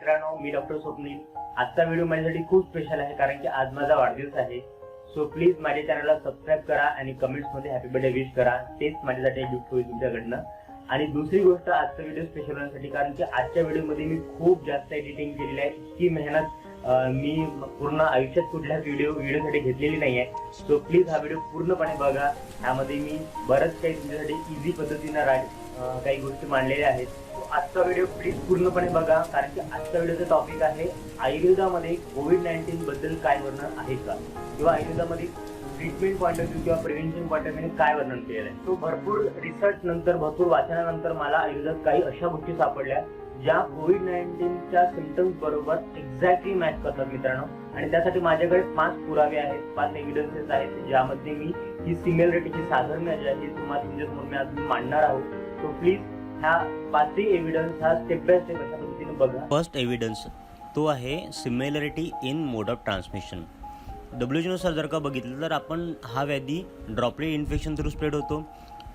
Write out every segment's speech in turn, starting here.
मित्रांनो, मी डॉक्टर स्वप्नील. आजचा व्हिडिओ माझ्यासाठी खूप स्पेशल आहे कारण की आज माझा वाढदिवस आहे. सो प्लीज माझ्या चॅनलला सबस्क्राईब करा आणि कमेंट्स मध्ये हॅपी बर्थडे विश करा. तेच माझ्यासाठी गिफ्ट होईल तुमच्याकडनं. आणि दुसरी गोष्ट, आजचा व्हिडिओ स्पेशल होण्यासाठी कारण की आजच्या व्हिडिओमध्ये मी खूप जास्त एडिटिंग केलेली आहे. इतकी मेहनत मी पूर्ण आयुष्यात कुठल्याच व्हिडिओसाठी घेतलेली नाही आहे. सो प्लीज हा व्हिडिओ पूर्णपणे बघा. ह्यामध्ये मी बरंच काही तुमच्यासाठी इझी पद्धतीनं काही गोष्टी मांडलेल्या आहेत. आजचा व्हिडिओ प्लीज पूर्णपणे बघा कारण की आजचा व्हिडिओचा टॉपिक आहे आयुर्वेदामध्ये कोविड-19 बद्दल काय वर्णन आहे का, किंवा आयुर्वेदामध्ये ट्रीटमेंट पॉईंट ऑफ व्ह्यू किंवा प्रिव्हेन्शन पॉईंट ऑफ व्ह्यू काय वर्णन केलेलं आहे. तो भरपूर रिसर्च नंतर, भरपूर वाचनानंतर मला आयुर्वेदात काही अशा गोष्टी सापडल्या ज्या कोविड-19च्या सिम्पटम्स बरोबर एक्झॅक्टली मॅच करतात मित्रांनो. आणि त्यासाठी माझ्याकडे 5 पुरावे आहेत, 5 एव्हिडन्सेस आहेत, ज्यामध्ये मी ही सिमिलरिटीची साधर्म्य जी आहे तुम्हाला तुमच्यासमोर मी आज मांडणार आहोत. सो प्लीज ह्या 5 एव्हिडन्स हा स्टेप बाय स्टेप अशा पद्धतीने बघा. फर्स्ट एव्हिडन्स तो आहे similarity in mode of transmission. WHO नुसार जर का बघितलं तर आपण हा व्याधी ड्रॉपलेट इन्फेक्शन थ्रू स्प्रेड होतो,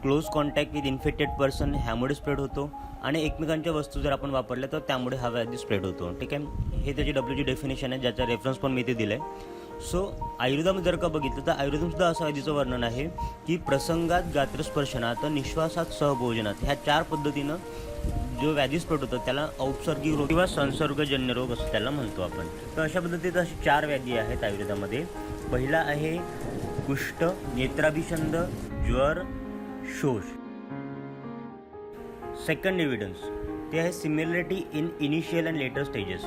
close contact with infected person ह्यामुळे स्प्रेड होतो, आणि एकमेकांच्या वस्तू जर आपण वापरल्या तर त्यामुळे हा व्याधी स्प्रेड होतो. ठीक आहे, हे त्याची WHO डेफिनेशन आहे, ज्याचा रेफरन्स पण मी इथे दिला आहे. सो आयुर्वेदामध्ये जर का बघितलं तर आयुर्वेदातसुद्धा असं व्याधीचं वर्णन आहे की प्रसंगात, गात्रस्पर्शनात, निश्वासात, सहभोजनात ह्या 4 पद्धतीनं जो व्याधी स्प्रेड होतं त्याला औपसर्गिक रोग किंवा संसर्गजन्य रोग असं त्याला म्हणतो आपण. तर अशा पद्धतीचं अशी 4 व्याधी आहेत आयुर्वेदामध्ये. पहिला आहे कुष्ठ, नेत्राभिषंद, ज्वर, शोष. सेकंड एव्हिडन्स ते आहे similarity in initial and later stages.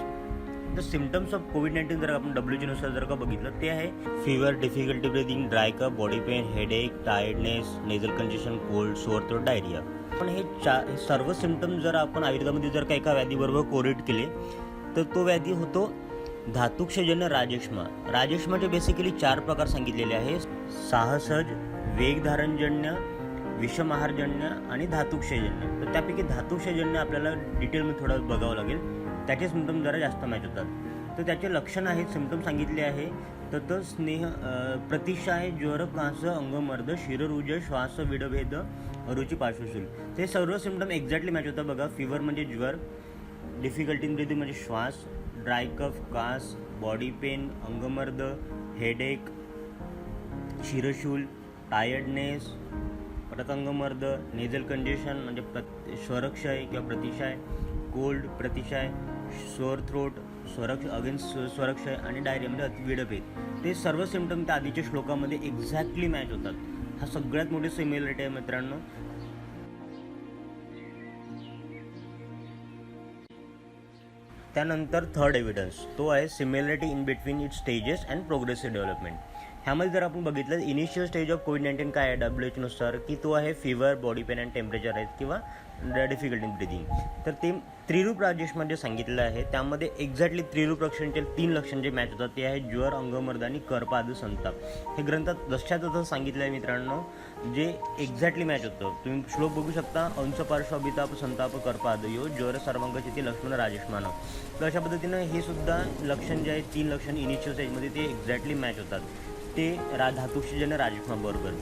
The symptoms of कोविड-19 जर आपण WHO नुसार जर का बघितलं ते आहे fever, difficulty breathing, dry cough, body pain, headache, tiredness, nasal congestion, cold, sore throat, diarrhoea. पण हे सर्व सिम्पटम्स जर आपण आयुर्वेदामध्ये जर का एका व्याधीबरोबर कोरिलेट केले तर तो व्याधी होतो धातुक्षजन्य राजेष्मा. राजेष्माचे बेसिकली 4 प्रकार सांगितलेले आहे: साहसज, वेगधारणजन्य, विषमहारजन्य आणि धातुक्षजन्य. तर त्यापैकी धातुक्षजन्य आपल्याला डिटेलमध्ये थोडं बघावं लागेल. त्याचे सिम्पटम जरा जास्त मॅच होतात. तर त्याचे लक्षण आहेत, सिम्पटम सांगितले आहे तर स्नेह, प्रतिशाय, ज्वर, कास, अंगमर्द, शिररुज, श्वास विडभेद, रुची, पार्श्वशूल. ते सर्व सिम्पटम एक्झॅक्टली मॅच होतात बघा. फिवर म्हणजे ज्वर, डिफिकल्टी इन ब्रीदिंग म्हणजे श्वास, ड्राय कफ, कास, बॉडी पेन, अंगमर्द, हेडेक, शिरशूल, टायर्डनेस, परत अंगमर्द, नेझल कंजेशन म्हणजे स्वरक्षय किंवा प्रतिशाय, कोल्ड, प्रतिशाय, सोअर थ्रोट, स्वरक्षय आणि डायरिया म्हणजे विडभेद. ते सर्व सिम्पटम त्या आधीच्या श्लोकामध्ये एक्झॅक्टली मॅच होतात. हा सगळ्यात मोठी सिमिलरिटी आहे मित्रांनो. त्यानंतर थर्ड एव्हिडन्स तो आहे similarity in between its stages and progressive development. ह्यामध्ये जर आपण बघितलं इनिशियल स्टेज ऑफ कोविड-19 काय आहे WHO नुसार की तो आहे fever, body pain and temperature आहेत किंवा डिफिकल्टी इन ब्रिदिंग. तर ते त्रिरूप राजेष्मा जे सांगितलं आहे त्यामध्ये एक्झॅक्टली त्रिरूप लक्षणांचे 3 लक्षण जे मॅच होतात ते आहे ज्वर, अंगमर्द आणि कर्पाद संताप. हे ग्रंथात जशाच तसं सांगितलं आहे मित्रांनो, जे एक्झॅक्टली मॅच होतं. तुम्ही श्लोक बघू शकता: अंश पार्श्व अभिताप संताप कर्पाद यो ज्वर सर्वांगचिती लक्ष्मण राजेष्मानं. तर अशा पद्धतीनं हे सुद्धा लक्षण जे आहे 3 लक्षण इनिशियल स्टेजमध्ये ते एक्झॅक्टली मॅच होतात. ते धातुक्षजन्य राजेष्मा बरोबर.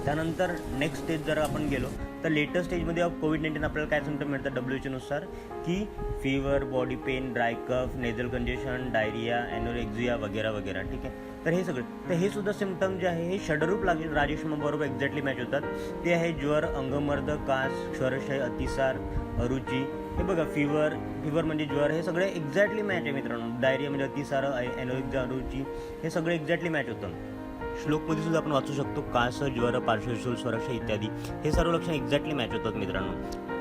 त्यानंतर नेक्स्ट स्टेज जर आपण गेलो तर लेटर स्टेजमध्ये ऑफ कोविड-19 आपल्याला काय सिम्पटम मिळतात WHO नुसार की फीवर, बॉडी पेन, ड्राय कफ, नेझल कंजेशन, डायरिया, ॲनोरेक्झिया वगैरे वगैरे. ठीक आहे, तर हे सगळं, तर हे सुद्धा सिम्पटम जे आहे हे षडरूप राजेष्माबरोबर एक्झॅक्टली मॅच होतात. ते आहे ज्वर, अंगमर्द, कास, क्षरशय, अतिसार, अरुची. हे बघा, फीवर म्हणजे ज्वर, हे सगळे एक्झॅक्टली मॅच आहे मित्रांनो. डायरिया म्हणजे अतिसार, ॲनोरेक्झिया, अरुची, हे सगळे एक्झॅक्टली मॅच होतं. श्लोकमध्ये सुद्धा आपण वाचू शकतो कास, ज्वर, पार्श्वशूल, स्वरक्षय इत्यादी. हे सर्व लक्षण एक्झॅक्टली मॅच होतात मित्रांनो.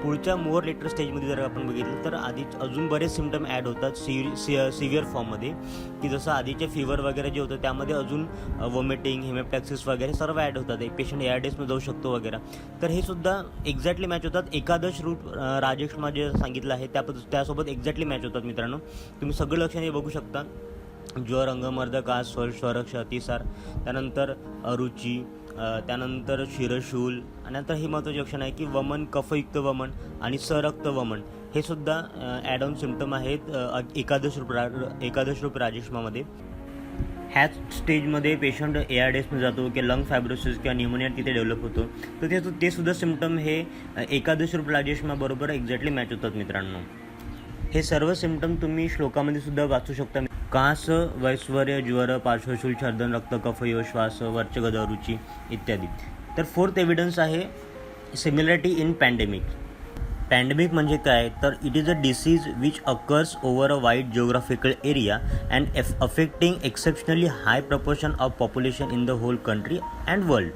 पुढच्या मोर लेटर स्टेजमध्ये जर आपण बघितलं तर आधीच अजून बरेच सिम्पटम ॲड होतात सिव्हिअर फॉर्ममध्ये, की जसं आधीचे फीवर वगैरे जे होतं त्यामध्ये अजून वॉमिटिंग, हेमेप्टॅक्सिस वगैरे सर्व ॲड होतात. एक पेशंट एअरडेसमध्ये जाऊ शकतो वगैरे. तर हे सुद्धा एक्झॅक्टली मॅच होतात. एकादश रूप राजेष्मा जे सांगितलं आहे त्यासोबत एक्झॅक्टली मॅच होतात मित्रांनो. तुम्ही सगळे लक्षण हे बघू शकता: ज्वर, अंगमर्द, कास, स्वरक्ष, अतिसार, त्यानंतर अरुची, त्यानंतर शिरशूल, आणि नंतर हे महत्त्वाचे लक्षण आहे की वमन, कफयुक्त वमन आणि सरक्त वमन. हे सुद्धा ॲड ऑन सिम्पटम आहेत एकादश रूप राजेष्मामध्ये. ह्याच स्टेजमध्ये पेशंट एआरडीएसमध्ये जातो किंवा लंग फायब्रोसिस किंवा न्यूमोनिया तिथे डेव्हलप होतो. तर ते सुद्धा सिम्पटम हे एकादश रूप राजेष्मा बरोबर एक्झॅक्टली मॅच होतात मित्रांनो. हे सर्व सिम्पटम तुम्ही श्लोकामध्ये सुद्धा वाचू शकता. कास, वैश्वर्य, ज्वर, पार्श्वशूल, छर्दन, रक्त, कफ, यो, श्वास, वर्चगद, रुची इत्यादी. तर फोर्थ एव्हिडन्स आहे सिमिलॅरिटी इन पॅन्डेमिक. पॅन्डेमिक म्हणजे काय, तर it is a disease which occurs over a wide geographical area and affecting exceptionally high proportion of population in the whole country and world.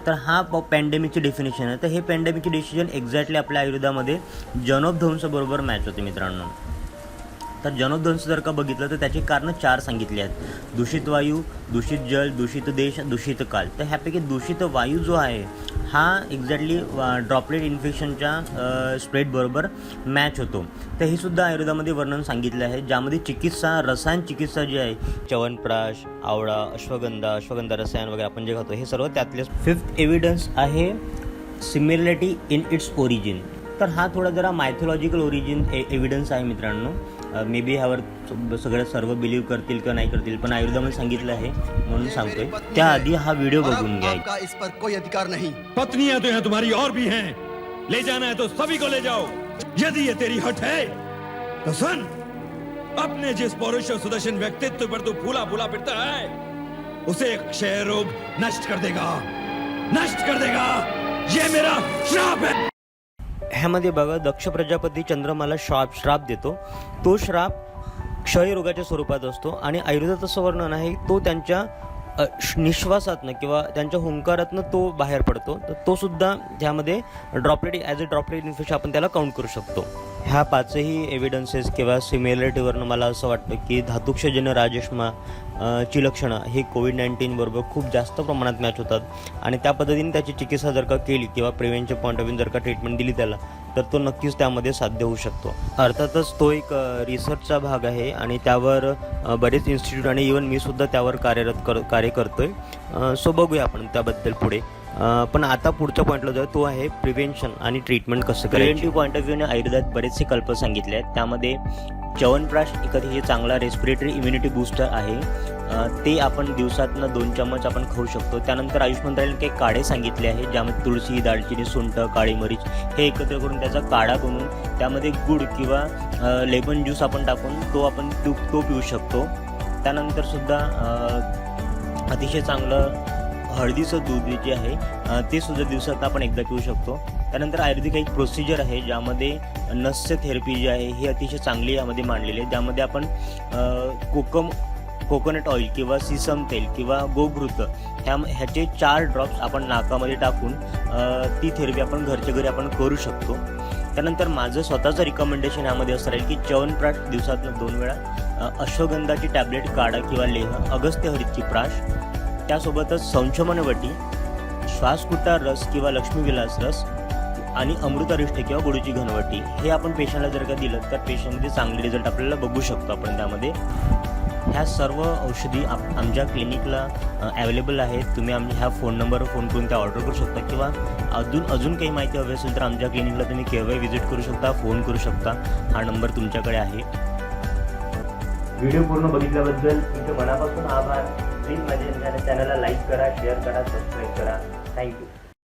तर हा पॅन्डेमिकची डेफिनेशन आहे. तर हे पॅन्डेमिकची decision exactly आपल्या आयुर्वेदामध्ये जनोपध्वंसाबरोबर match होते मित्रांनो. तर जनोपध्वंस जर का बघितलं तर त्याची कारणं 4 सांगितली आहेत. दूषित वायू, दूषित जल, दूषित देश, दूषित काल. तर ह्यापैकी दूषित वायू जो आहे हा एक्झॅक्टली ड्रॉपलेट इन्फेक्शनच्या स्प्रेडबरोबर मॅच होतो. तर हे सुद्धा आयुर्वेदामध्ये वर्णन सांगितलं आहे, ज्यामध्ये चिकित्सा, रसायन चिकित्सा जी आहे, च्यवनप्राश, आवळा, अश्वगंधा रसायन वगैरे आपण जे खातो हे सर्व त्यातले. फिफ्थ एव्हिडन्स आहे सिमिलॅरिटी इन इट्स ओरिजिन. तर हा थोडा जरा मायथॉलॉजिकल ओरिजिन एव्हिडन्स आहे मित्रांनो. मे बी ह्यावर सर्व बिलीव्ह करतील किंवा नाही करतील, पण आयुर्वेदामध्ये सांगितलं आहे म्हणून सांगतोय. त्याआधी हा व्हिडिओ बघून घ्या. आपका इस पर कोई अधिकार नहीं. पत्नियां तो यहाँ तुम्हारी और भी हैं. ले जाना है तो सभी को ले जाओ. यदि ये तेरी हट है तो सुन, अपने जिस पौरुष और सुदर्शन व्यक्तित्व पर तू फूला फूला फिरता है उसे एक क्षय रोग नष्ट कर देगा. ये मेरा श्राप है. ह्यामध्ये बघा, दक्ष प्रजापती चंद्रमाला श्राप देतो. तो श्राप क्षयरोगाच्या स्वरूपात असतो आणि आयुर्वेदात असं वर्णन आहे, तो त्यांच्या निश्वासातनं किंवा त्यांच्या हुंकारातनं तो बाहेर पडतो. तर तो सुद्धा ह्यामध्ये droplet as a droplet infection आपण त्याला काउंट करू शकतो. ह्या 5ही एव्हिडन्सेस किंवा सिमिलॅरिटीवरनं मला असं वाटतं की धातुक्षजन्य राजश्मा ची लक्षणं हे कोविड-19 बरोबर खूप जास्त प्रमाणात मॅच होतात आणि त्या पद्धतीने त्याची चिकित्सा जर का केली किंवा प्रिव्हेंशन पॉईंट ऑफ व्ह्यू जर का ट्रीटमेंट दिली त्याला, तर तो नक्कीच त्यामध्ये साध्य होऊ शकतो. अर्थातच तो एक रिसर्चचा भाग आहे आणि त्यावर बरेच इन्स्टिट्यूट आणि इवन मी सुद्धा त्यावर कार्य करतोय. सो बघूया आपण त्याबद्दल पुढे. पण आता पुढच्या पॉईंटला जाऊ, तो आहे प्रिव्हेंशन आणि ट्रीटमेंट कसं करायचं. प्रिव्हेंटिव्ह पॉईंट ऑफ व्ह्यूने आयुर्वेदात बरेचसे कल्प सांगितले आहेत. त्यामध्ये च्यवनप्राश एक अतिशय चांगला रेस्पिरेटरी इम्युनिटी बूस्टर आहे. ते आपण दिवसातनं 2 चम्मच आपण खाऊ शकतो. त्यानंतर आयुष मंत्रालयाने काही काढे सांगितले आहेत, ज्यामध्ये तुळशी, दालचिनी, सुंठ, काळी मिरीच हे एकत्र करून त्याचा काढा बनवून त्यामध्ये गुड किंवा लेमन ज्यूस आपण टाकून तो पिऊ शकतो. त्यानंतर सुद्धा अतिशय चांगलं हळदीचं दूध जे आहे ते सुद्धा दिवसात आपण एकदा पिऊ शकतो. त्यानंतर आयुर्वेदिक एक प्रोसिजर आहे, ज्यामध्ये नस्य थेरपी जी आहे ही अतिशय चांगली यामध्ये मांडलेली आहे, ज्यामध्ये आपण कोकोनट ऑइल किंवा सिसम तेल किंवा गोघृत ह्याचे 4 ड्रॉप्स आपण नाकामध्ये टाकून ती थेरपी आपण घरच्या घरी आपण करू शकतो. त्यानंतर माझं स्वतःचं रिकमेंडेशन ह्यामध्ये असं राहील की च्यवनप्राश दिवसातनं 2 वेळा, अश्वगंधाची टॅबलेट काढा किंवा लेह, अगस्त्य हरितची प्राश, त्यासोबतच संशमनवटी, श्वासकुटा रस किंवा लक्ष्मीविलास रस आणि अमृतारिष्ट किंवा गुळूची घनवटी हे आपण पेशंटला जर का दिलं तर पेशंटमध्ये चांगले रिझल्ट आपल्याला बघू शकतो आपण त्यामध्ये. ह्या सर्व औषधी आमच्या क्लिनिकला अवेलेबल आहेत. तुम्ही ह्या फोन नंबरवर फोन करून त्या ऑर्डर करू शकता किंवा अजून काही माहिती हवी असेल तर आमच्या क्लिनिकला तुम्ही केव्हाही व्हिजिट करू शकता, फोन करू शकता. हा नंबर तुमच्याकडे आहे. व्हिडिओ पूर्ण बघितल्याबद्दल तुमचे मनापासून आभार. प्लीज माझ्या चॅनलला लाईक करा, शेअर करा, सबस्क्राईब करा. थँक्यू.